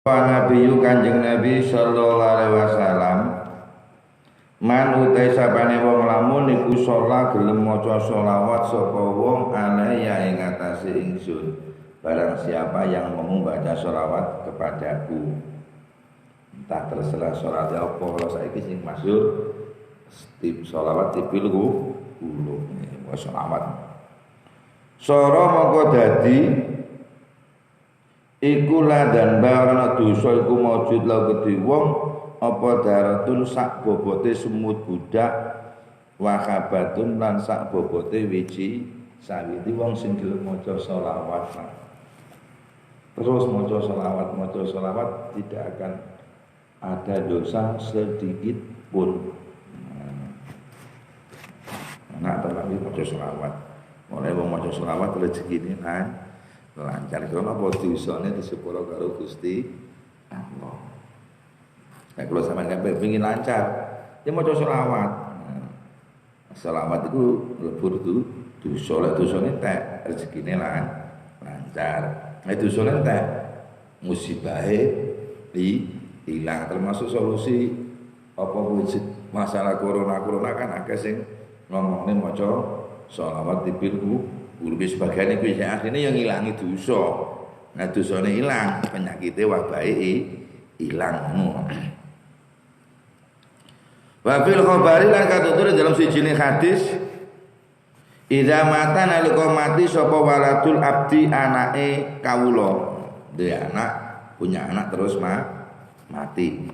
Nabiyu Kanjeng Nabi sallallahu alaihi wasallam man utai sapane wong lamun iku sholat gelem maca sholawat sapa wong alaiya ing atase ingsun, barang siapa yang mau membaca sholawat kepadaku, entah terserah sholatnya apa. Kalau saiki sing masyhur tip sholawat tipilku ulu wa sholawat soro mongko dadi iku ladan barana dosa iku maujud la gedhe wong apa daratun sak bobote semut budak wa khabatun lan sak bobote wiji sawiti. Wong sing gelem maca selawat terus maca selawat tidak akan ada dosa sedikit pun. Nah, tapi maca selawat mulai wong maca selawat rezekine lancar, karena apa dosane disepuro karo Gusti Allah. Nah, kalau sampeyan kepengin lancar, ya maca selawat. Selawat itu lebur tuh dosa, lek dosane entek rezekine lancar. Nek dosane entek musibahe ilang. Termasuk solusi apa wujud masalah corona kan akeh sing ngomongin maca selawat dipilku. Ulbi sebagian itu yang akhirnya yang ngilangi dosa. Nah dosanya hilang, penyakitnya wabahi hilang. Wafil khobari lan katutur dalam sijine hadis, idza mata nalika mati sapa waladul abdi anake kawula. Dia punya anak terus mati.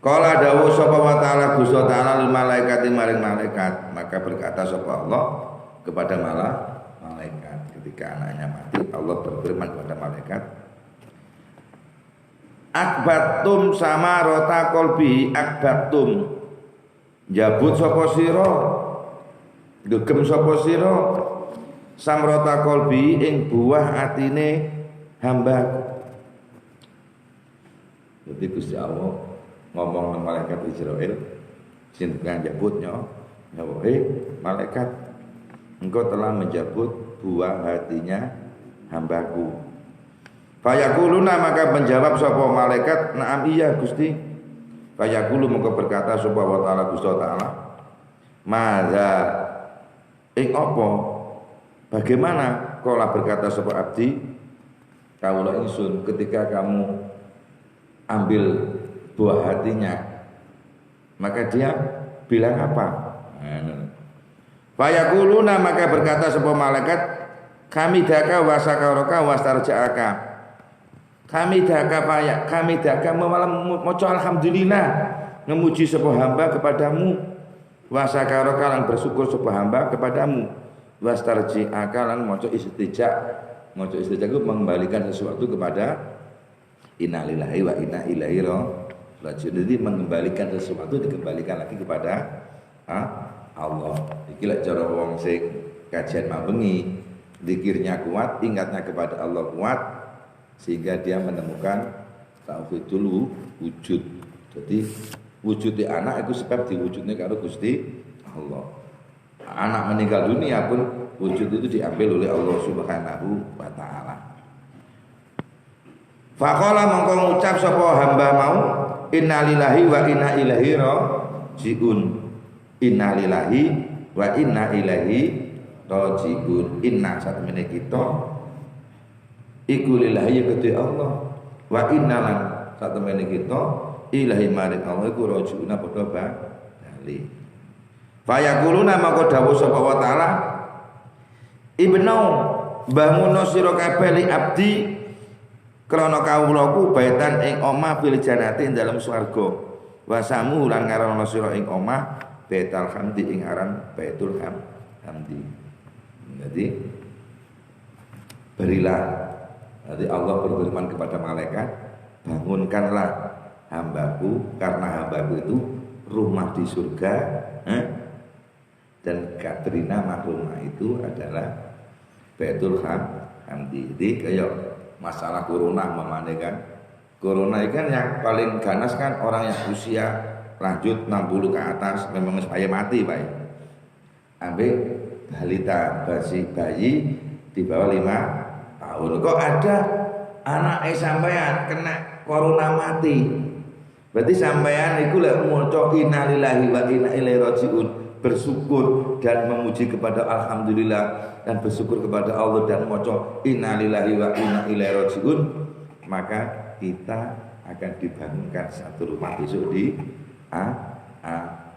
Qala dawuh sapa wa ta'ala Gusti ta'ala lil malaikati maring malaikat, maka berkata sapa Allah kepada malaikat ketika anaknya mati. Allah berfirman kepada malaikat, akbatum sama rota kolbi, akbatum jabut sapa sira, gegem sapa sira samrota kolbi ing buah atine hamba. Jadi Gusti Allah ngomong dengan malaikat Israel sing tukang jabutnya, malaikat, engkau telah menjabut buah hatinya hambaku. Fayaquluna, maka menjawab sapa malaikat, na'am iya Gusti. Fayaqulu, maka berkata sapa wa ta'ala Gusti ta'ala, madza ing apa, bagaimana kala berkata sapa abdi kawula ingsun ketika kamu ambil buah hatinya, maka dia bilang apa? Fayaquluna, maka berkata sebuah malaikat, kami daka wasakaraka wastarja'aka. Kami daka maca alhamdulillah, memuji sebuah hamba kepadamu, wasakaraka lan bersyukur sebuah hamba kepadamu, wastarja'aka lan maca istijak itu mengembalikan sesuatu kepada innalillahi wa inna ilaihi raji'un. Jadi mengembalikan sesuatu dikembalikan lagi kepada Allah. Iki lek cara wong sing kajian mabengi, zikirnya kuat, ingatnya kepada Allah kuat, sehingga dia menemukan tauhidul wujud. Jadi wujudnya anak itu sebab diwujudnya karo Gusti Allah. Anak meninggal dunia pun wujud itu diambil oleh Allah Subhanahu wa taala. Faqala mongko ngucap sapa hamba mau, innalillahi wa inna ilaihi raji'un. Innalillahi wa inna ilaihi raji'un. Inna satemene kita iku lillahi kedhe Allah, wa inna lan satemene kita ilahi maring Allah iku raji'un padha bali. Fayaquluna, maka dawuh sapa wa taala, ibnu bangun sira kabeh li abdi krana kawulaku baitan ing omah fil jannati dalam swarga, wasamu lan ngarono sira ing omah Baitul Hamdi ing aran Baitul Hamdi. Jadi berilah, jadi Allah berfirman kepada malaikat, bangunkanlah hambaku, karena hambaku itu rumah di surga, dan diberi nama rumah itu adalah Baitul Hamdi. Jadi kayak masalah corona memandikan, corona kan yang paling ganas kan orang yang usia lanjut 60 ke atas, memang supaya mati Pak. Ambil balita bayi di bawah 5 tahun. Kok ada anak sampean kena corona mati. Berarti sampean iku lek maca innalillahi wa inna ilaihi rajiun, bersyukur dan memuji kepada alhamdulillah dan bersyukur kepada Allah dan maca innalillahi wa inna ilaihi rajiun, maka kita akan dibangunkan satu rumah besok di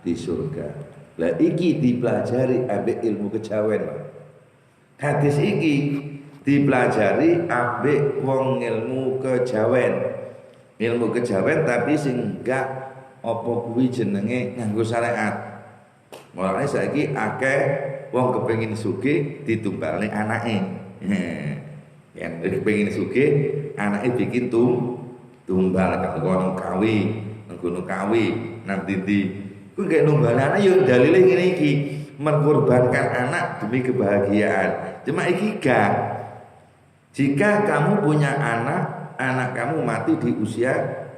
di surga. Lah iki dipelajari ambek ilmu kejawen. Hadis iki dipelajari ambek wong ilmu kejawen. Ilmu kejawen tapi sing gak apa kuwi jenenge nganggo syariat. Mulane saiki akeh wong kepengin sugih ditumbalne anake. Yang kepengin sugih anake bikin tumbal kanggo kawi, nggono kawi nang ndi. Kuwi gak numbal anak yo dalile ngene iki, mengorbankan anak demi kebahagiaan. Cuma iki gak. Jika kamu punya anak kamu mati di usia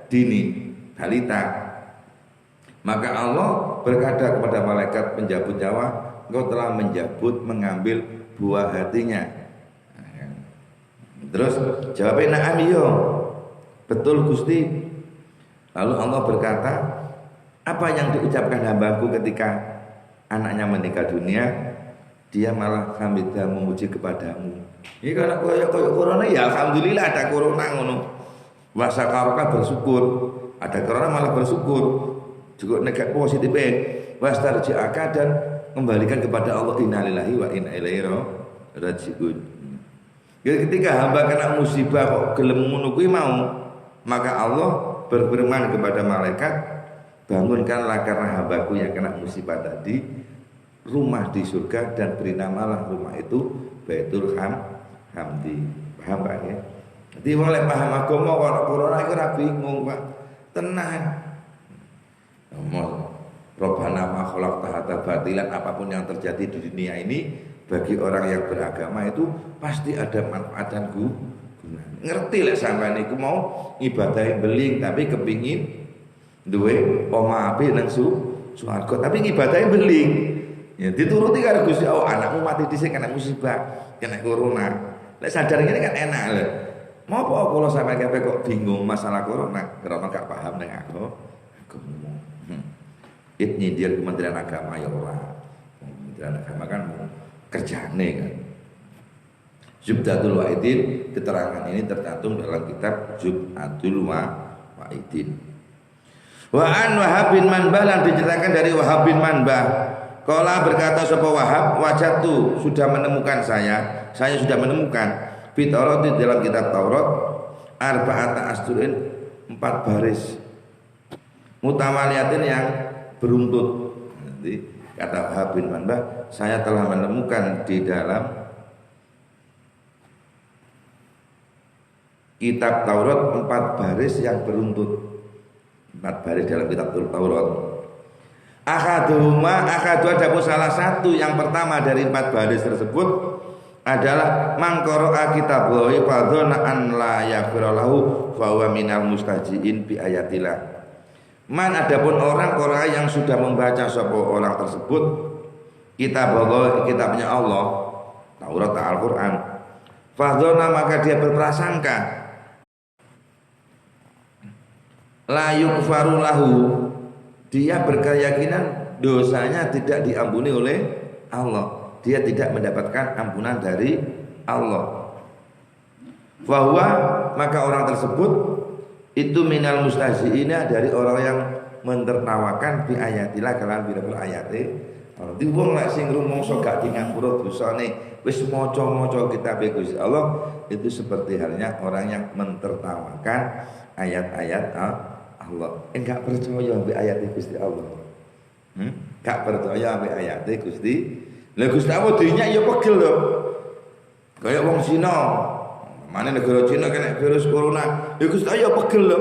dini, balita, maka Allah berkata kepada malaikat penjabut nyawa, engkau telah mengambil buah hatinya. Terus jawabnya na'am yo, betul Gusti. Lalu Allah berkata, apa yang diucapkan hambaku ketika anaknya meninggal dunia? Dia malah hamidah memuji kepadamu. Ini kalau koyok corona ya alhamdulillah ada corona ngono. Wasakaroka bersyukur, ada corona malah bersyukur. Juga negatif positifnya. Wastarji'aka dan kembalikan kepada Allah innalillahi wa inna ilaihi rajiun. Ketika hamba kena musibah kok gelem ngono kuwi mau, maka Allah berfirman kepada malaikat, bangunkanlah karena hambaku yang kena musibah tadi rumah di surga dan beri namalah rumah itu Baitul Hamdi. Paham Pak ya? Jadi wong lek paham agama kok corona iku ora bingung Pak. Tenang. Robbana ma khalaqta batilan, apapun yang terjadi di dunia ini bagi orang yang beragama itu pasti ada manfaat dan guna. Ngerti lek sampean iku mau ibadahe beling tapi kepingin duwe omah apik nang swarga tapi ibadahe beling. Ya dituruti karo Gusti Allah, anakmu mati dhisik kena musibah, kena corona. Lek sadar ngene kan enak lho. Mau apa kalau sampean kabeh kok bingung masalah corona, karena gak paham ning aku. Nyindir Kementerian Agama ya ora. Kementerian Agama kan kerjane kan. Zubdatul Wa'idin, keterangan ini tercantum dalam kitab Zubdatul Wa'idin. Wa'an Wahab bin Manbah, yang diceritakan dari Wahab bin Manbah. Qala berkata sapa Wahab, wajatu sudah menemukan saya sudah menemukan fi Taurat di dalam kitab Taurat arba'ata asturin 4 baris mutamaliatin yang beruntut. Nanti kata Wahab bin Manbah, saya telah menemukan di dalam kitab Taurat 4 baris yang beruntut. 4 baris dalam kitab Taurat. Akadu adapun salah satu yang pertama dari 4 baris tersebut adalah mangqara'a kitaballahi fadzana an la yaghfira lahu fa huwa minal mustajiin bi ayatillah. Man adapun orang yang sudah membaca sapa orang tersebut kitaballah, kitabnya Allah, Taurat Al-Qur'an, fadzana maka dia berprasangka la yughfaru lahu, dia berkeyakinan dosanya tidak diampuni oleh Allah, dia tidak mendapatkan ampunan dari Allah. Bahwa maka orang tersebut itu minal mustahziina, dari orang yang menertawakan bi ayatillah kalan bira ayate. Di wong lek sing rumangsa gak ngapura dosane wis maca-maca kitab Gusti Allah, itu seperti halnya orang yang mentertawakan ayat-ayat Allah. Enggak percaya ambek ayat Gusti Allah. Enggak percaya ambek ayat Gusti. Lah Gusti Allah dinyak ya pegel lho. Kayak wong Cina. Mana negara Cina kena virus corona. Ya Gusti Allah pegel lho.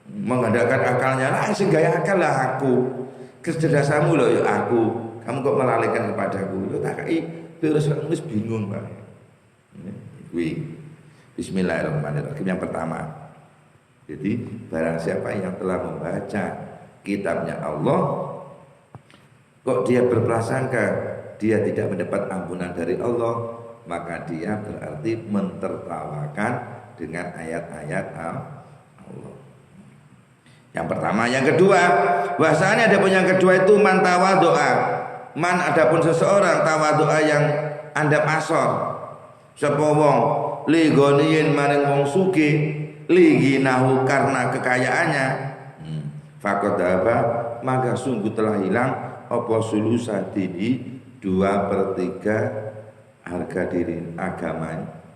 Mengandalkan akalnya lah, sing gaya akal lah aku. Kecerdasanmu lho ya aku. Kamu kok melalaikan kepadaku. Yo tak kai virus wis bingung, Pak. Kuwi Bismillahirrahmanirrahim yang pertama. Jadi barang siapa yang telah membaca kitabnya Allah kok dia berprasangka dia tidak mendapat ampunan dari Allah, maka dia berarti mentertawakan dengan ayat-ayat Allah. Yang pertama, yang kedua, bahasanya ada pun yang kedua itu man tawadhu'a. Man adapun seseorang tawadhu'a yang andap asor. Sapa wong li goniyin maring wong sugih li ginahu karena kekayaannya. Faqad apa? Maka sungguh telah hilang apa sulusa dini 2/3 harga diri agama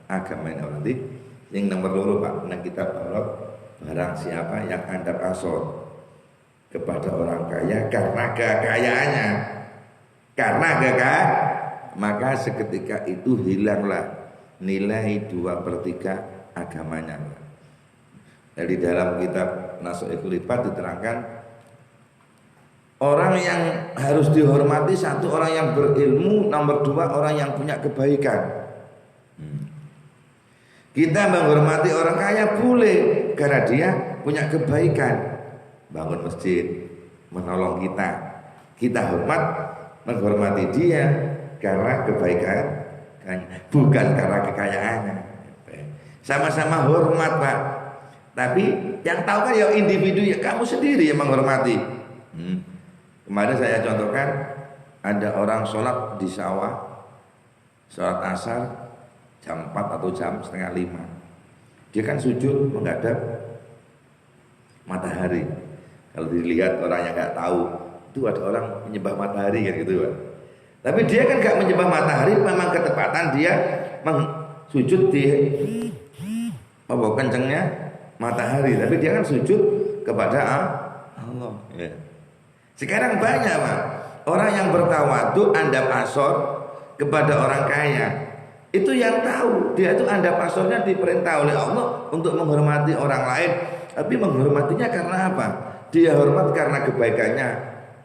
orang itu. Yang nomor 2 Pak, nang kitab Taurat, barang siapa yang andap asor kepada orang kaya karena kekayaannya, maka seketika itu hilanglah nilai 2/3 agamanya. Dari dalam kitab Nasuhul Ibad diterangkan, orang yang harus dihormati satu orang yang berilmu, nomor 2 orang yang punya kebaikan. Kita menghormati orang kaya boleh karena dia punya kebaikan, bangun masjid, menolong kita. Kita menghormati dia karena kebaikan, bukan karena kekayaannya. Sama-sama hormat Pak, tapi yang tahu kan ya individu, ya kamu sendiri yang menghormati. Kemarin saya contohkan, ada orang sholat di sawah, sholat asar jam 4 atau jam setengah 5. Dia kan sujud menghadap matahari. Kalau dilihat orang yang nggak tahu, itu ada orang menyembah matahari kan gitu Pak. Tapi dia kan nggak menyembah matahari, memang ketepatan dia sujud di kencengnya matahari, tapi dia kan sujud kepada Allah. Ya. Sekarang banyak Pak, orang yang bertawadhu andap asor kepada orang kaya. Itu yang tahu, dia itu andap asornya diperintah oleh Allah untuk menghormati orang lain, tapi menghormatinya karena apa? Dia hormat karena kebaikannya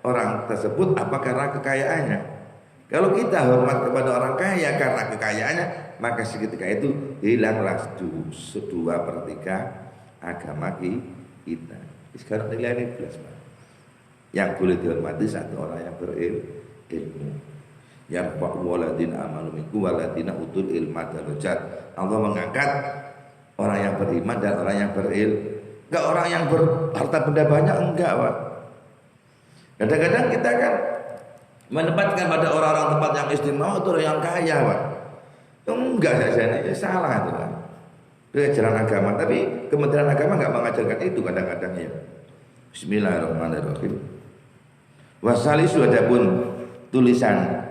orang tersebut apa karena kekayaannya. Kalau kita hormat kepada orang kaya karena kekayaannya, maka seketika itu hilanglah 2/3 agama kita. Sekarang nilai 12 Pak. Yang boleh dihormati satu orang yang berilmu. Yang waladina amanu minkum waladina utul ilma darajat. Allah mengangkat orang yang beriman dan orang yang berilmu. Enggak orang yang berharta benda banyak, enggak Pak. Kadang-kadang kita kan menempatkan pada orang-orang tempat yang istimewa itu orang yang kaya Pak. Enggak saja, ya salah itu Pak. Itu ajaran agama, tapi Kementerian Agama enggak mengajarkan itu kadang-kadang ya. Bismillahirrahmanirrahim. Wasalisu adapun tulisan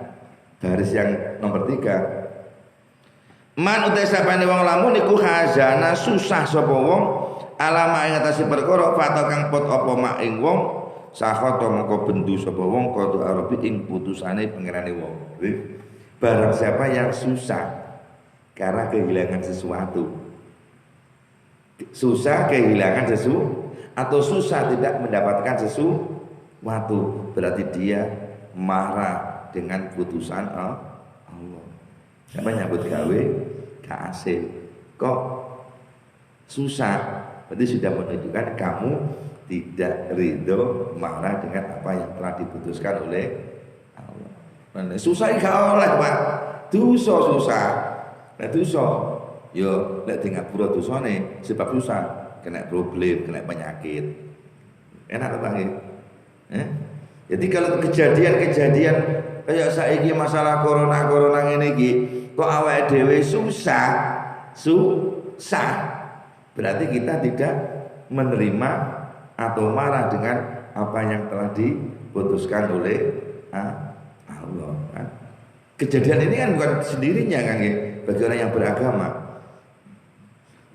baris yang nomor 3. Man utai sapane wong lamun iku khazana susah sapa wong alama ing atase perkara fata kang pot apa mak ing wong sakhata mongko bendu sapa wong qadu arabi ing putusane pangerane wong. Barang siapa yang susah karena kehilangan sesuatu, susah kehilangan sesuatu atau susah tidak mendapatkan sesuatu, berarti dia marah dengan putusan Allah. Siapa nyambut gawe gak hasil, kok susah, berarti sudah menunjukkan kamu tidak ridho, marah dengan apa yang telah diputuskan oleh Allah. Susah gak oleh Pak, dosa susah. Nek dosa yo nek di ngapura dosane sebab susah, kena problem, kena penyakit. Enak ta nggih? Jadi kalau kejadian-kejadian kayak saiki masalah corona ngene iki, kok awake dhewe susah, berarti kita tidak menerima atau marah dengan apa yang telah diputuskan oleh Allah. Kan? Kejadian ini kan bukan sendirinya kan, bagi orang yang beragama.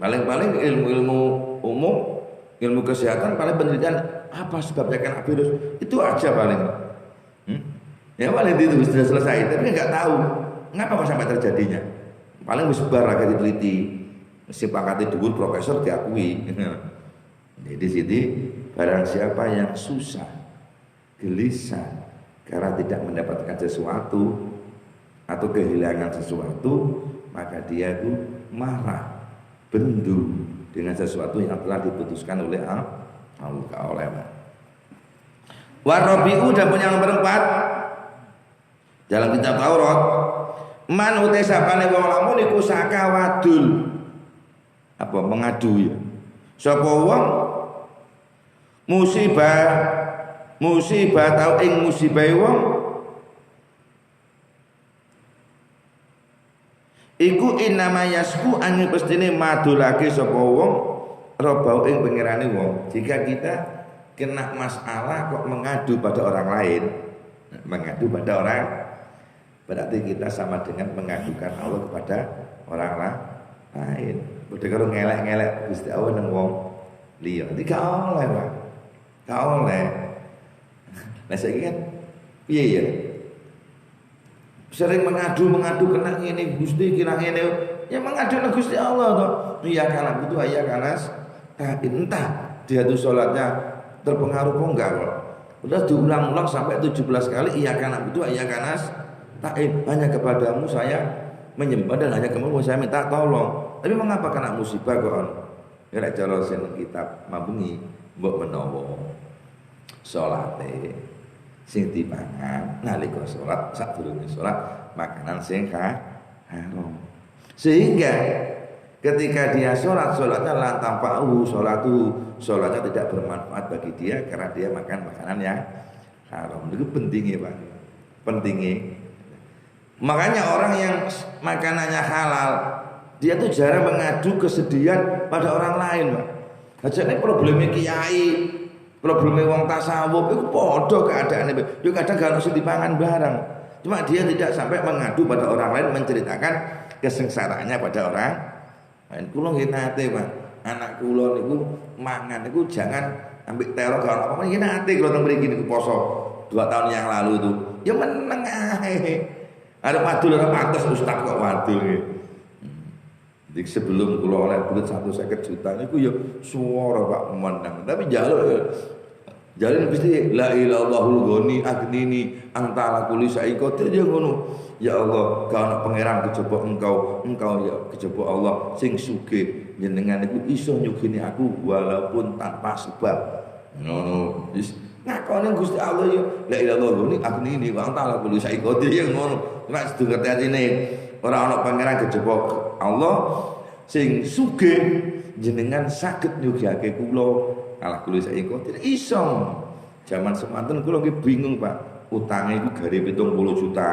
Paling-paling ilmu umum, ilmu kesehatan, paling penelitian apa sebabnya kena virus itu aja paling. Ya paling itu sudah selesai, tapi nggak tahu ngapa kok sampai terjadinya. Paling sebar lagi diteliti, sepakati dhuwur profesor diakui. Jadi sini barang siapa yang susah, gelisah karena tidak mendapatkan sesuatu atau kehilangan sesuatu, maka dia itu marah, bendu dengan sesuatu yang telah diputuskan oleh Allah. Warabi'u dan punya nomor 4 dalam kitab Taurat, man utai sapane wong lamun iku saka wadul. apa mengadu ya. Sapa wong musibah tau ing musibah wong iku innama yasku angin pestine madulake sapa wong robau ing pengirane wong. Jika kita kena masalah kok mengadu pada orang lain, mengadu pada orang, berarti kita sama dengan mengadukan Allah kepada orang lain. Padha karo ngelek-ngelek Gusti Allah nang wong liya. Iki gak oleh, Pak. Gak oleh. Nah saiki kan piye ya? Sering mengadu kena ngene Gusti, kena ngene. Ya mengadu nang Gusti Allah toh. Iya kana butuh iya kanas. Entah dia tuh salatnya terpengaruh kok enggak kok. Udah diulang-ulang sampai 17 kali iya kana butuh iya kanas. Hanya kepadamu saya menyembah dan hanya kamu saya minta tolong. Tapi mengapa kena musibah kok? Ya nek cara sing kitab mabengi mbok menawa salate sing dipangan nalika salat sadurunge salat makanan sing haram. Sehingga ketika dia sholatnya lantang pa'u sholatnya tidak bermanfaat bagi dia karena dia makan makanan yang haram. Itu pentingnya Pak, pentingnya. Makanya orang yang makanannya halal dia tuh jarang mengadu kesedihan pada orang lain Pak. Hajane problemnya kiai, problemnya wong tasawuf itu podo keadaannya. Dia kadang gak harus dipangan barang. Cuma dia tidak sampai mengadu pada orang lain, menceritakan kesengsaraannya pada orang lain. Kula nggih nate, Pak. Anak kula niku mangan niku jangan ambil teror kalau apa nggih nate kula teng mriki niku poso 2 tahun yang lalu itu. Ya meneng ae. Arep wadul ora pantes ustaz kok wadul nggih. Jadi sebelum kula oleh duit 150 juta niku ya swara Pak menang. Tapi jalur mesti la ilallahul ghani agnini antala kulli syai'in qadir ya ngono. Ya Allah, kau nak pangeran kejaba engkau ya kejaba Allah sing sugih jenengan iku iso nyugini aku walaupun tanpa sebab. Ngono. Wis ngakone Gusti Allah ya la ilallahul ghani agnini antala kulli syai'in qadir ya ngono. Nek sedulur atine ora ana pangeran kejaba Allah sing sugih jenengan saged nyugihake kula ala kula saiki tidak iso. Zaman semanten kula nggih bingung Pak. Utange iku gare 70 juta.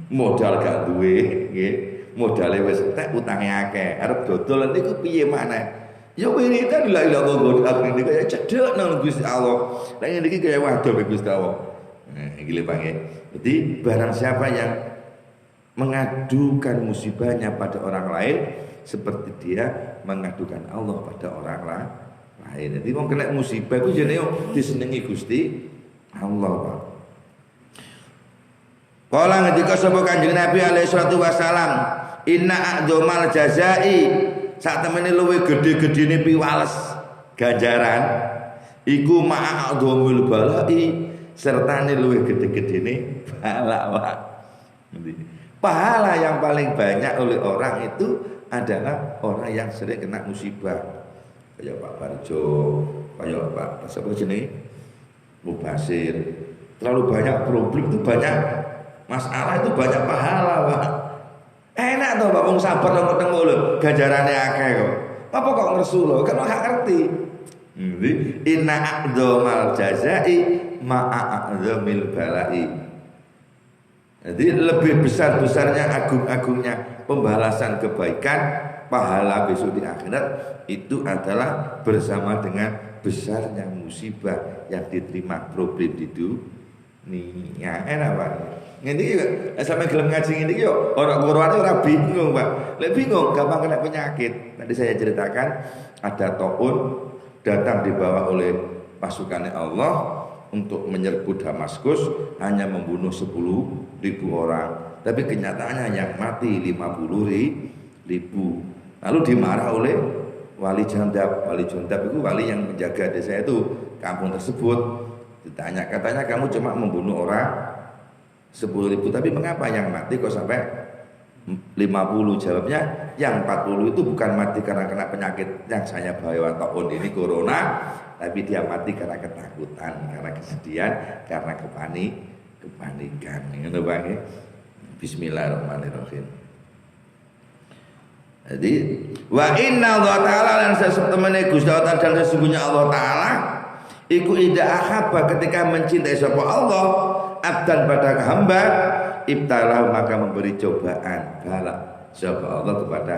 Modal gak duwe nggih. Modale wis entek utange akeh. Arep dodol niku piye maneh? Ya wiridan la ilaha illallah niku kaya cedhek nang Gusti Allah. Lah ngene iki kaya waduh Gusti Allah. Iki lho Pak nggih. Jadi barang siapa yang mengadukan musibahnya pada orang lain seperti dia mengadukan Allah pada orang lain. Jadi wong kena musibah ku jenenge disenengi Gusti Allah, Pak. Kala ngendika sapa Kanjeng Nabi alaihi salatu wasalam, "Inna a'dzamal jazai" sak temene luwih gedhe-gedhene piwales ganjaran iku ma'adzamul balai sertane luwih gedhe-gedhene bala, Pak. Pahala yang paling banyak oleh orang itu adalah orang yang sering kena musibah. Kayak Pak Barjo, kayak Pak siapa jenenge? Mubasir. Terlalu banyak problem itu banyak masalah itu banyak pahala, Pak. Enak toh Pak wong sabar nang ketemu lho, ganjarane akeh kok. Apa kok ngersu lho? Kan gak ngerti. Inna a'dzamal jazai ma'a'dzamil balai. Jadi lebih besar-besarnya agung-agungnya pembalasan kebaikan pahala besok di akhirat itu adalah bersama dengan besarnya musibah yang diterima problem di dunia. Enak Pak. Ngene iki sampe gelem ngaji ngene iki yo ora bingung Pak. Lek bingung gampang kena penyakit. Tadi saya ceritakan ada taun datang dibawa oleh pasukan Allah untuk menyerbu Damaskus hanya membunuh 10.000 orang. Tapi kenyataannya yang mati 50.000. Lalu dimarah oleh wali Jandab. Wali Jandab itu wali yang menjaga desa itu, kampung tersebut. Ditanya, katanya kamu cuma membunuh orang 10.000, tapi mengapa yang mati kok sampai 50? Jawabnya, yang 40 itu bukan mati karena kena penyakit yang saya bawa tahun ini corona, tapi dia mati karena ketakutan, karena kesedihan, karena kepanikan. Ngono Bang. Bismillahirrahmanirrahim. Jadi wa inna Allah taala lan sesemene Gusti Allah dan sesungguhnya Allah taala iku ida ahabba ketika mencintai sapa Allah abdan pada hamba ibtalah maka memberi cobaan bala sapa Allah kepada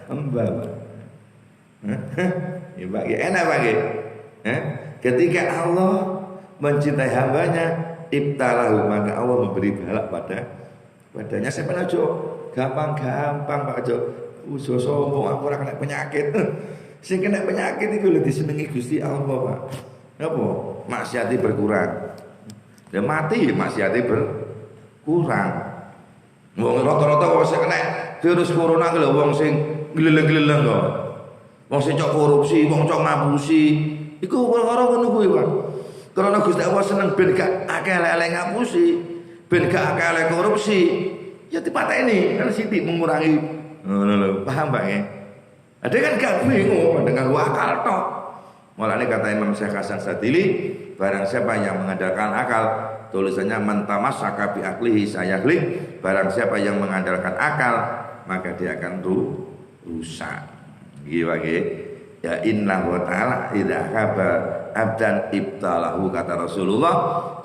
hamba. Ya bagi enak bagi. Ketika Allah mencintai hambanya ibtalahu maka Allah memberi bala padanya. Saya pernah gampang Pak Jo. Uso sombong aku ora kena penyakit. Sing kena penyakit iku lho disenengi Gusti Allah, Pak. Napa? Maksiate berkurang. Dan mati maksiate berkurang. Wong rata-rata wong sing kena virus corona ku lho wong sing gleleng-gleleng kok. Wong sing cok korupsi, wong cok ngapusi. Iku perkara ngono kuwi, Pak. Karena Gusti Allah seneng ben gak akeh lele ngapusi, ben gak akeh korupsi. Ya dipateni kan sithik mengurangi. Paham Pak ya? Ada kan gak bingung dengan akal tok. Mulane kata Imam Syekh Hasan Sadili, barang siapa yang mengandalkan akal, tulisannya mentamassaka bi aklihi sayahlik, barang siapa yang mengandalkan akal, maka dia akan rusak. Gimana? Ya inna wa ta'ala idza khaba abdan ibtalahu kata Rasulullah,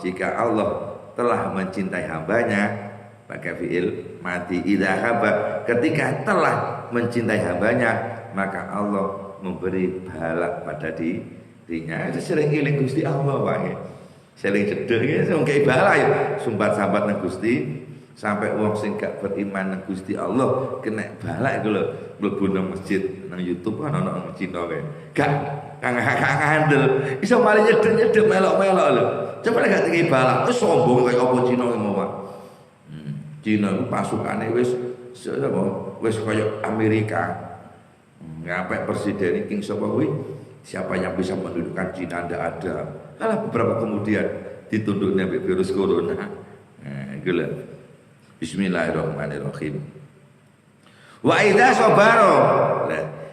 jika Allah telah mencintai hambanya maka fi'il mati idza khaba ketika telah mencintai hambanya maka Allah memberi bala pada dirinya. Itu sering eling Gusti Allah wae. Sering cedhek ya sing kei bala ya sumbat-sambat nang Gusti sampai wong sing gak beriman nang Gusti Allah kena bala iku lho mlebu nang masjid nang YouTube ana nang Cina kae. Gak handel iso malah nyedhek melok-melok lho. Coba gak kei bala terus sombong kaya apa Cina mau Pak. Cina itu pasukannya wis kaya Amerika. Ngapain presiden ini sapa kuwi? Siapa yang bisa mendudukkan Cina ndak ada. Kalah beberapa kemudian ditunduknya virus corona. Nah, gitu. Bismillahirrahmanirrahim. Wa idza sabara.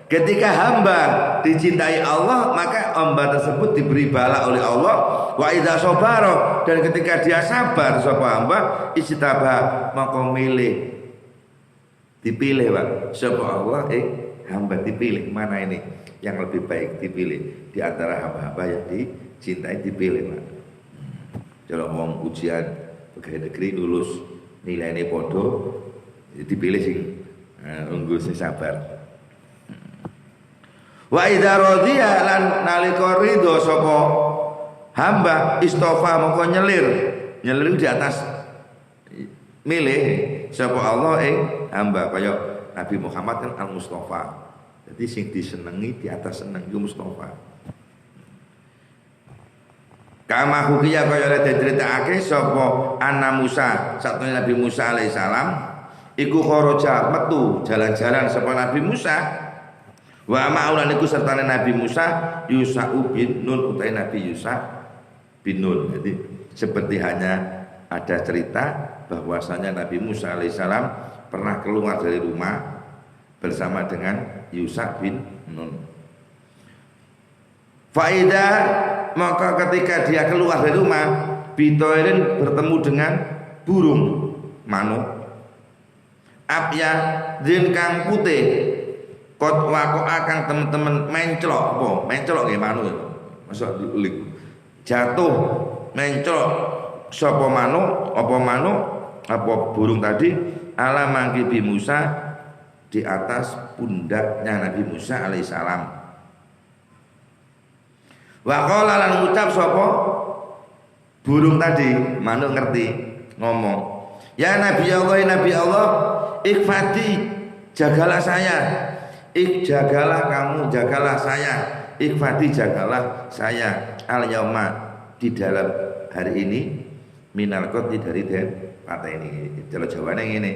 Ketika hamba dicintai Allah, maka hamba tersebut diberi bala oleh Allah. Wa idza sabara, dan ketika dia sabar sapa hamba, ijtaba maka milih. Dipilih, Pak. Sapa Allah hamba dipilih. Mana ini yang lebih baik dipilih di antara hamba-hamba yang dicintai dipilih, Pak. Kalau mau ujian pegawai negeri lulus nilainya podo dipilih sing unggul sing sabar. Wa idza radiya lan nalika ridho sapa hamba istofa moko nyelir di atas milih sapa Allah hamba kaya Nabi Muhammad kan al-Mustafa. Jadi sing disenengi di atas seneng iku Mustafa. Kama hukiya kaya oleh diceritakake sapa Anna Musa, satune Nabi Musa alaihissalam iku kharaja metu jalan-jalan sapa Nabi Musa. Wa ma'ulan iku sertane Nabi Musa Yusa'u bin Nun utai Nabi Yusa bin Nun. Jadi seperti hanya ada cerita bahwasanya Nabi Musa alaihissalam pernah keluar dari rumah bersama dengan Yusa bin Nun. Faida maka ketika dia keluar dari rumah bitoirin bertemu dengan burung manuk abya din kang putih kot wako akang teman-teman menclok apa menclok nggih manuk masa diulik jatuh menclok sapa manuk apa burung tadi ala mangkibi Musa di atas pundaknya Nabi Musa alaihissalam. Wa qala lan ngucap sapa burung tadi manuk ngerti ngomong ya Nabi Allah ikfati jagalah saya. Jagalah kamu, jagalah saya. Ikfati jagalah saya. Al yauma di dalam hari ini minal qatli dari den patah ini. Kalau jawabannya ngene,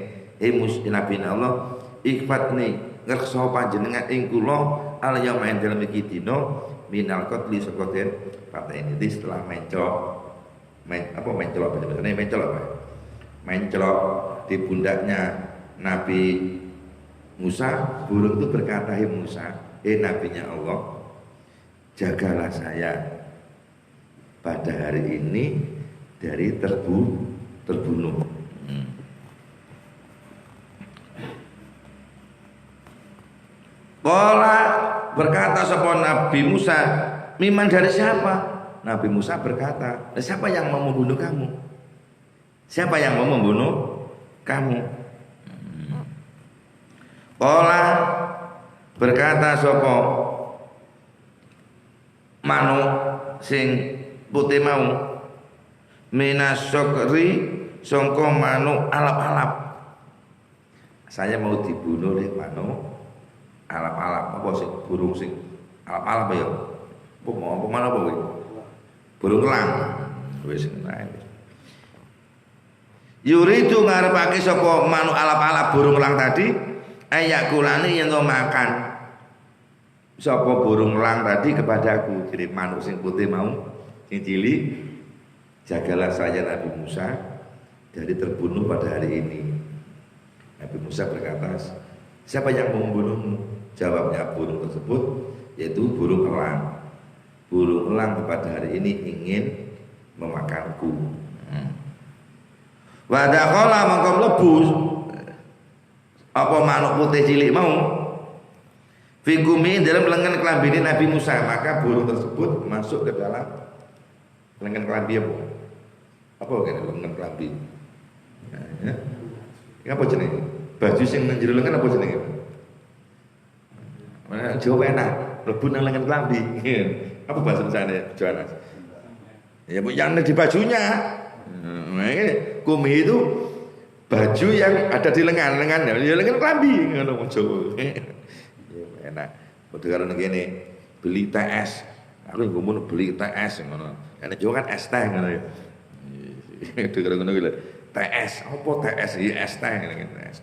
Nabi Allah ikfatni ngerso panjenengan ing kula al yauma ing dalem iki dina minal qatli saka den patah ini. Jadi setelah mencolok di pundaknya Nabi Musa, burung itu berkata, "Hai Musa, nabinya Allah, jagalah saya pada hari ini dari terbunuh." Qala berkata sapa Nabi Musa, miman dari siapa? Nabi Musa berkata, siapa yang mau membunuh kamu? Siapa yang mau membunuh kamu? Qala berkata sapa manuk sing putih mau, minas syokri sangka manuk alap-alap. Saya mau dibunuh oleh manuk alap-alap, apa sih burung sing alap-alap ya? Apa mana apa kuwi? Burung elang. Wis ngene. Yuridu ngarepake sapa manuk alap-alap burung elang tadi, ayakulani yen to makan sapa burung elang tadi kepadaku. Jadi manuk sing putih mau sing cilik, jagalah saya Nabi Musa dari terbunuh pada hari ini. Nabi Musa berkata, siapa yang mau membunuhmu? Jawabnya burung tersebut, yaitu burung elang. Burung elang pada hari ini ingin memakanku. Wa dakhala mongko mlebu apa manuk putih cilik mau figumi dalam lengan kelambine Nabi Musa, maka burung tersebut masuk ke dalam lengan kelambi apa kene lengan kelambi. Nah, ya. Apa jenenge? Baju sing nang jero lengan apa jenenge? Mana Jawa enak, mlebu nang lengan kelambi. Apa bahasa Indonesia Jonas? Ya yang di bajunya. Nah, ini kumi itu baju yang ada di lengan ya lengan kelambi ngono wong Jawa. Ya enak. Padha karo ngene beli TS. Aku ngomong beli TS ngono. Nek Jawa kan es teh ngono ya. Padha ngono kuwi lho. TS, apa TS? Ya es teh ngene TS.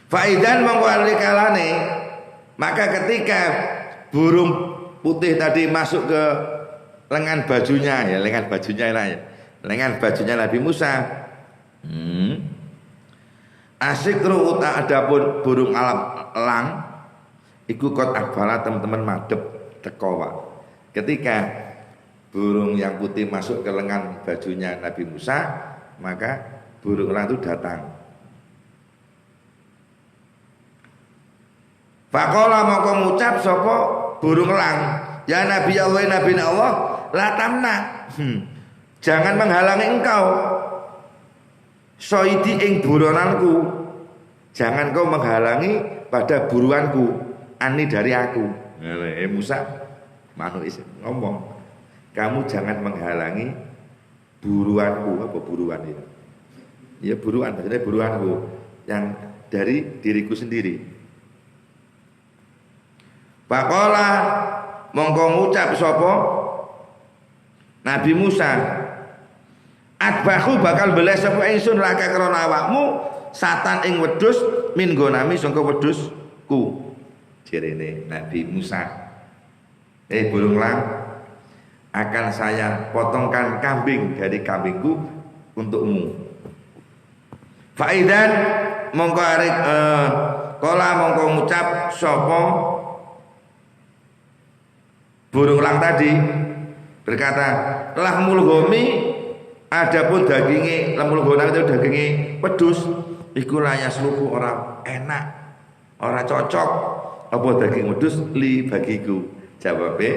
Faidan mengwalikalane, maka ketika burung putih tadi masuk ke lengan bajunya ya, lengan bajunya lah ya, lengan bajunya Nabi Musa. Asikru uta adapun burung alam elang, iku kot akbala teman-teman madep tekowa. Ketika burung yang putih masuk ke lengan bajunya Nabi Musa, maka burung elang itu datang. Faqala maka ngucap sapa burung elang, ya Nabi Allah, Nabi Allah, la tamna. Jangan menghalangi engkau. Soidi ing buronanku. Jangan kau menghalangi pada buruanku, ani dari aku. Musa manuk ngomong, kamu jangan menghalangi buruanku. Apa buruan itu? Ya buruan, maksudnya buruanku yang dari diriku sendiri. Faqala mongko ngucap sapa Nabi Musa, atbahu bakal beleh sapa ingsun laka krana awakmu satan ing wedhus min gonami sangka wedhusku. Jerene Nabi Musa, burung elang, akan saya potongkan kambing dari kambingku untukmu. Faidan mongko arek kala mongko ngucap sapa burung elang tadi berkata, lahmul ghomi, adapun daginge lamul gona itu daginge wedhus iku layas luku ora enak, ora cocok apa daging wedhus li bagiku. Jawabe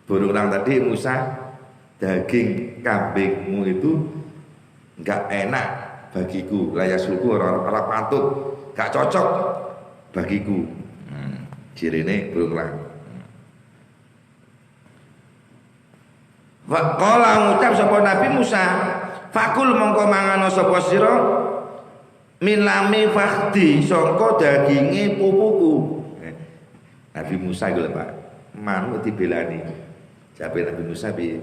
burung elang tadi, Musa, daging kambingmu itu enggak enak bagiku, layas luku ora patut, enggak cocok bagiku. Cirine burung elang. Kala ngucap sapa Nabi Musa, fakul mongko mangano sapa sira min lami fakhdi sangka daginge pupuku. Nabi Musa iku lho Pak, manuk dibelani. Jabe Nabi Musa piye?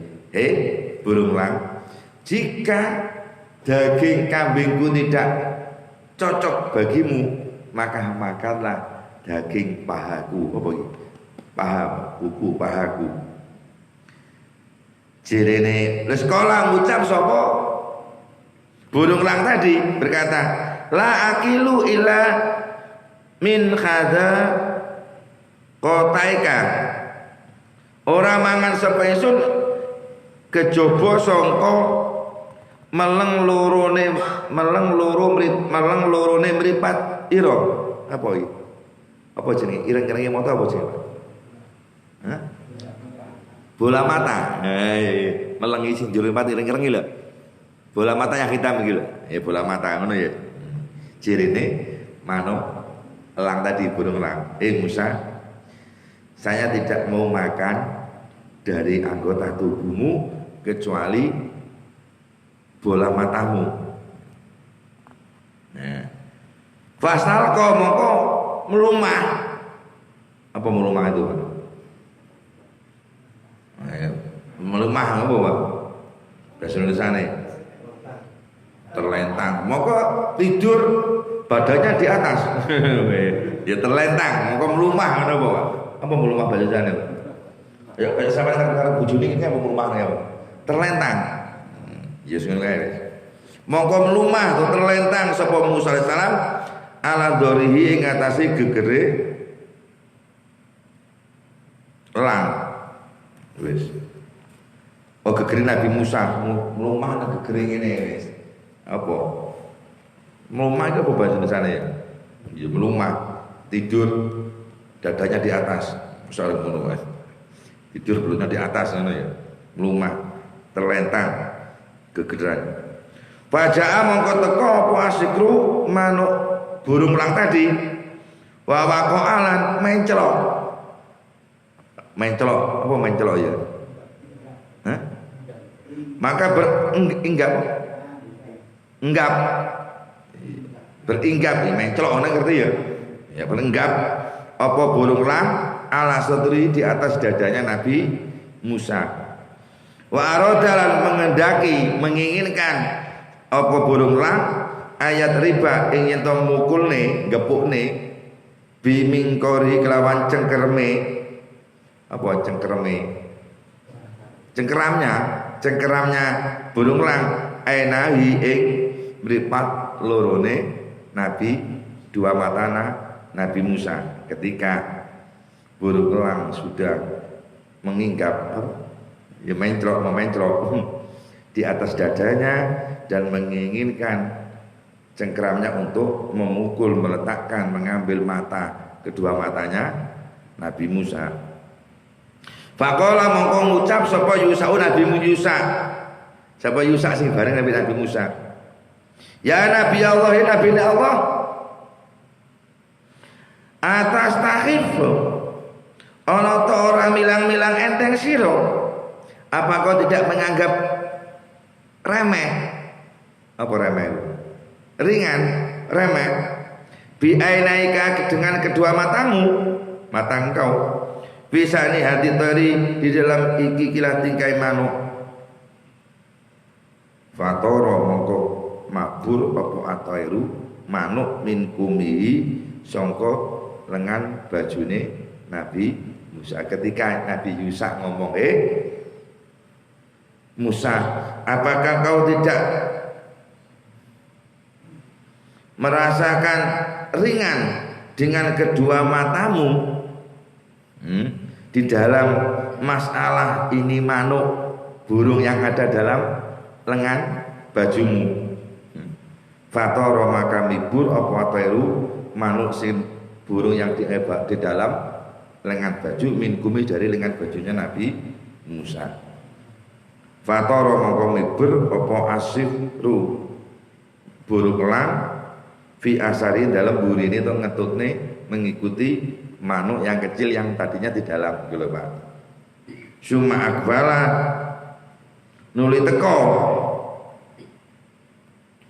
Burung elang, jika daging kambingku tidak cocok bagimu, maka makanlah daging pahaku. Apa iki? Paha, kuku pahaku. Jirene le sekolah ngucap sapa burung elang tadi berkata, la akilu illa min khadha kotaika, ora mangan sapa ingsun kejaba sangka meleng lorone mripat ira apa iki? Apa jenenge? Ireng-irenge mata apa jenenge? Hah? Bola mata. Melengi sing jero mati ireng-ireng lho. Bola mata yang hitam iki lho. Ya bola mata ngono ya. Cirine manuk elang tadi, burung elang. Musa, saya tidak mau makan dari anggota tubuhmu kecuali bola matamu. Nah, fastalqa mongko melumah. Apa melumah itu? Melumah apa, Pak? Bahasa Indonesiane. Terlentang. Mongko tidur badannya di atas. Ya terlentang, mongko melumah ngono, Pak. Apa melumah bahasa Indonesiane, Pak? Ya kayak sampeyan karo bojone iki apa melumah ya, Pak? Terlentang. Ya sing ngene. Mongko melumah atau terlentang sapa Musa alaihi salam ala dhorihi ing atase gegere elang. Wis. Oh gegere Nabi Musa melumah nang gegere ngene wis. Apa? Melumah itu apa bahasa Indonesia ya? Ya melumah, tidur dadanya di atas. Misalnya ngono wis. Tidur perutnya di atas ngono ya. Melumah, terlentang gegeran. Fajaa mongko teko apa asikru manuk burung elang tadi. Wa waqa'alan mencelok. Mencelok, apa mencelok ya? Hah? Maka berenggap. Berenggap, mencelok ana ngerti ya? Ya berenggap apa burung elang ala sadri di atas dadanya Nabi Musa. Wa aradalan mengendaki, menginginkan apa burung elang ayat riba ingin to mukulne, gepukne bimingkori kelawan cengkerme. Apa cengkerme? Cengkeramnya burung elang ainahi ing mripat lorone Nabi dua matana Nabi Musa ketika burung elang sudah menginggap ya memencrok di atas dadanya dan menginginkan cengkeramnya untuk memukul, meletakkan, mengambil mata kedua matanya Nabi Musa. Faqala mongko ngucap sapa Yusau Nabi Musa. Sapa Yusa sing bareng Nabi Musa. Ya Nabi Allah, ya Nabi Allah. Atas tahifu ana ta ora milang-milang enteng sira. Apa kau tidak menganggap remeh? Apa remeh? Ringan, remeh. Bi ainaika dengan kedua matamu, mata engkau. Bisa nih hati tadi di dalam iki kilah tingkai manuk. Fatoro mongko mabur apa atairu manuk min kumihi sangka lengan bajune Nabi Musa. Ketika Nabi Musa ngomong Musa, apakah kau tidak merasakan ringan dengan kedua matamu di dalam masalah ini manuk burung yang ada dalam lengan bajumu? Fatoro maka mibur apa atairu manuk sin burung yang di dalam lengan baju min kumi dari lengan bajunya Nabi Musa. Fatoro maka mibur apa asifru burung elang fi asari dalam burine atau ngetutne mengikuti manuk yang kecil yang tadinya di dalam gitu Pak. Suma akbala nuli teko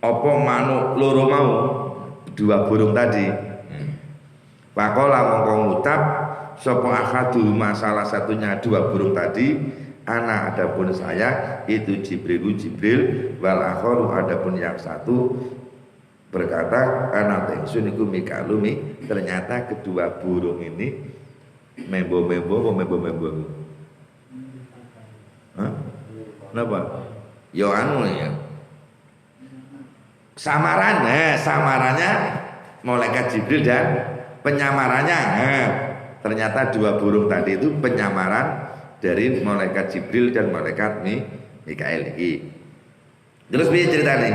apa manuk loro mau dua burung tadi. Pakola mongko ngucap sapa akhadu masalah satunya dua burung tadi ana adapun saya itu Jibril wal akharu adapun yang satu berkata ana tengsun iku mikalumi. Ternyata kedua burung ini membo. Hah? Kenapa? Yo anu ya. Samaran, samarannya malaikat Jibril dan penyamarannya. Ternyata dua burung tadi itu penyamaran dari malaikat Jibril dan malaikat Mikail. Terus piye ceritanya?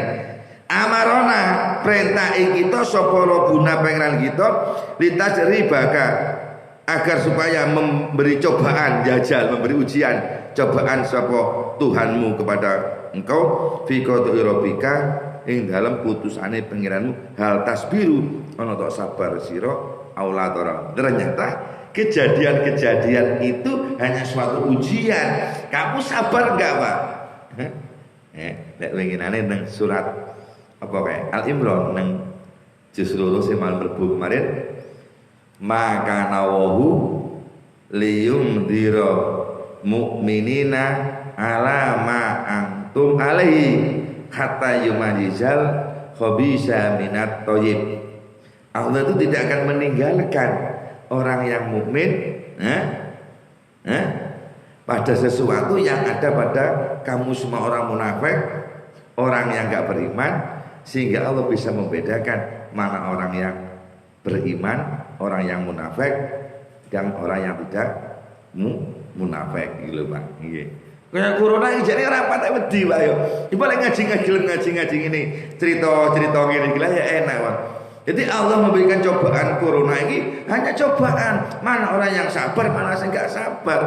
Amarona perintah kita sapa Rabbuna pangeran kita litajribaka agar supaya memberi cobaan jajal memberi ujian cobaan sapa Tuhanmu kepada engkau fi qada'i rabbika ing dalam putusane pangeranmu hal tasbiru ana tok sabar sira aula tora. Ternyata kejadian-kejadian itu hanya suatu ujian. Kamu sabar enggak, Pak? Nek winginane nang surat apa kae Al-Imran nang juz loro sing mal mlebu kemarin maka nawahu liyumdira mu'minina ala ma antum alaihi hatta yumajizal khabisa minat thayyib. Allah itu tidak akan meninggalkan orang yang mukmin pada sesuatu yang ada pada kamu semua orang munafik, orang yang enggak beriman, sehingga Allah bisa membedakan mana orang yang beriman, orang yang munafik dan orang yang tidak munafik gitu Pak. Nggih. Kayak corona iki jane rapat wedi Pak yo. Coba lek ngaji ini cerita-cerita ngene iki ya enak Pak. Jadi Allah memberikan cobaan corona ini hanya cobaan. Mana orang yang sabar, mana yang enggak sabar.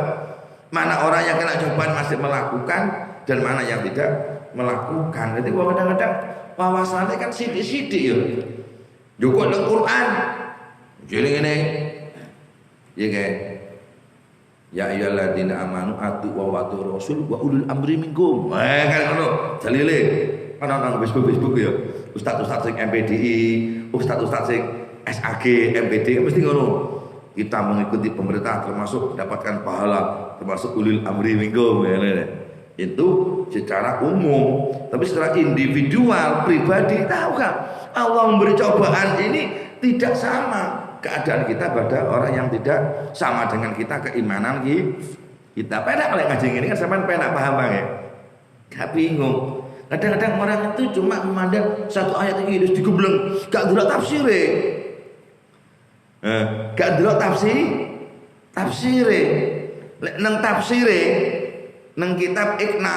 Mana orang yang kena cobaan masih melakukan dan mana yang tidak melakukan. Jadi kadang-kadang wawasannya kan sidik-sidik ya. Joko nang Quran. Jadi ngene. Ya kayak ya ayyuhalladzina amanu atu wa watu rasul wa ulul amri minkum. Kan ngono. Dalile ana nang Facebook ya. Ustaz-ustaz sing MPDI, ustaz-ustaz sing SAG, MPD mesti ngono. Kita mengikuti pemerintah termasuk mendapatkan pahala, termasuk ulil amri minkum ya. Itu secara umum, tapi secara individual, pribadi tahu kan Allah memberi cobaan ini tidak sama keadaan kita pada orang yang tidak sama dengan kita keimanan kita. Penak oleh ngaji ini kan sampean penak paham Bang ya. Gak bingung. Kadang-kadang orang itu cuma memandang satu ayat ini terus digebleng, gak delok tafsire. Gak delok tafsire. Lek nang tafsire nang kitab Iqna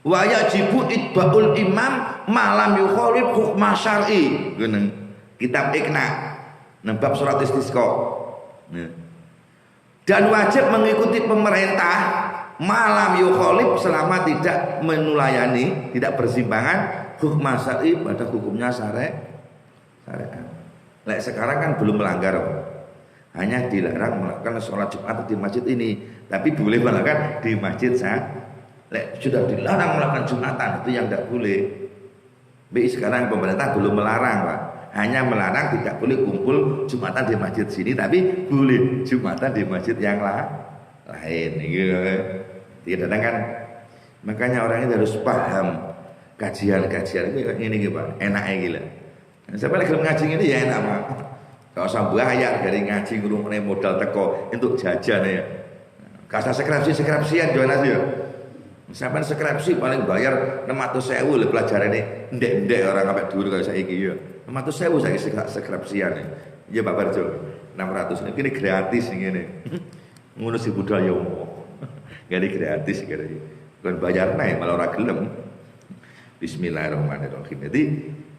wa yajibu itbaul imam malam yukhalif hukma syar'i. Nang kitab Iqna nang bab surat istisqa. Dan wajib mengikuti pemerintah malam yukhalif selama tidak menulayani, tidak bersimpangan hukma syar'i pada hukumnya syariat. Lek sekarang kan belum melanggar, hanya dilarang melakukan sholat Jumat di masjid ini, tapi boleh melakukan di masjid sah. Lek sudah dilarang melakukan Jumatan itu yang tidak boleh. Sekarang pemerintah belum melarang Pak, hanya melarang tidak boleh kumpul Jumatan di masjid sini, tapi boleh Jumatan di masjid yang lain. Tidak kan? Makanya orang itu harus paham kajian-kajian ini Pak, enaknya gila. Sampai lagi ngaji ini ya enak Pak. Gak usah bayar dari ngaji ngurungnya modal teko untuk jajan ya. Kasa skripsian jualan aja ya. Sampai skripsi paling bayar 600.000 le pelajaran ini. Ndek orang sampai dulu kalau saya iki ya. 600.000 saya skripsian ya. Ya Pak Barjo 600 ini gratis ini. Ngono si budaya umum. Gak gratis kira. Kan bayar naik malah orang gelem. Bismillahirrahmanirrahim. Jadi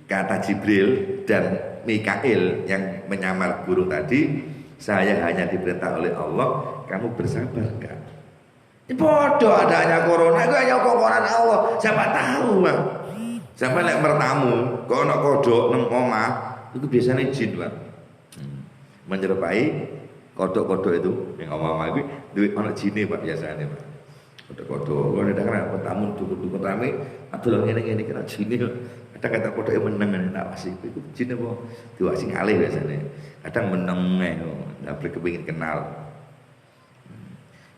kata Jibril dan Mikail yang menyamar burung tadi, saya hanya diperintah oleh Allah, kamu bersabar kan? Ini bodoh adanya corona, itu hanya kokoran Allah. Siapa tahu Bang? Siapa lek mertamu, kok ana kodok nang omah, itu biasanya jin Bang. Menyerupai kodok-kodok itu yang omah-omah itu duit ana jine Pak biasanya Pak. Kodok-kodok, kalau ada kan tamu dukun-dukun rame, aduh ngene-ngene kena jine. Kata kodok yang meneng nak wasi itu jin apa diwasi ngalih biasanya. Kadang meneng nggak berkepingin kenal.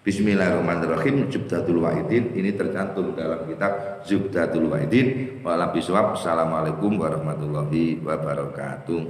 Bismillahirrahmanirrahim. Zubdatul Wahidin ini tercantum dalam kitab Zubdatul Wahidin. Walam bisawab. Assalamualaikum warahmatullahi wabarakatuh.